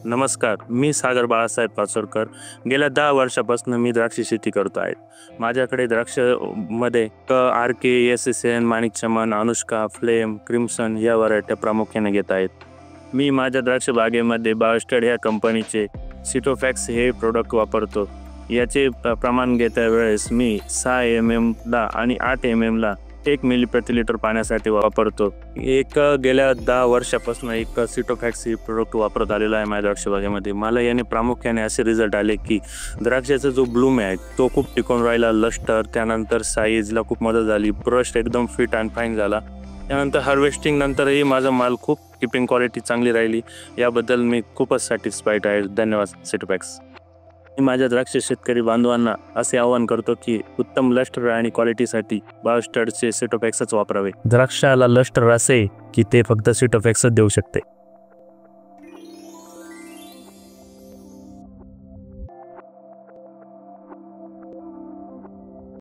नमस्कार, मी सागर बाळासाहेब पाचोरकर. गेल्या 10 वर्षापासून मी द्राक्ष शेती करतो आहे. माझ्याकडे द्राक्षमध्ये आर के, एस-एस-एन, माणिक चमन, अनुष्का, फ्लेम, क्रिम्सन या व्हरायट्या प्रामुख्याने घेत आहेत. मी माझ्या द्राक्ष बागेमध्ये बायोस्टेड ह्या कंपनीचे सिटोफॅक्स हे प्रोडक्ट वापरतो. याचे प्रमाण घेत्या वेळेस मी 6 mm आणि 8 mm 1 मिली प्रति लिटर पाण्यासाठी वापरतो. गेल्या 10 वर्षापासून सिटोफॅक्स हे प्रोडक्ट वापरत आलेला आहे माझ्या द्राक्ष बागेमध्ये. मला याने प्रामुख्याने असे रिझल्ट आले की द्राक्षाचा जो ब्लूम आहे तो खूप टिकून राहिला, लस्टर, त्यानंतर साईजला खूप मदत झाली, ब्रश एकदम फिट अँड फाईन झाला. त्यानंतर हार्वेस्टिंग नंतरही माझा माल खूप कीपिंग क्वालिटी चांगली राहिली. याबद्दल मी खूपच सॅटिस्फाईड आहे. धन्यवाद सिटोफॅक्स. मी माझ्या द्राक्ष शेतकरी बांधवांना असे आवाहन करतो की उत्तम लस्टर आणि क्वालिटीसाठी बायोस्टेडचे सिटोफॅक्सच वापरावे. द्राक्षाला लस्टर असे की ते फक्त सिटोफॅक्सच देऊ शकते.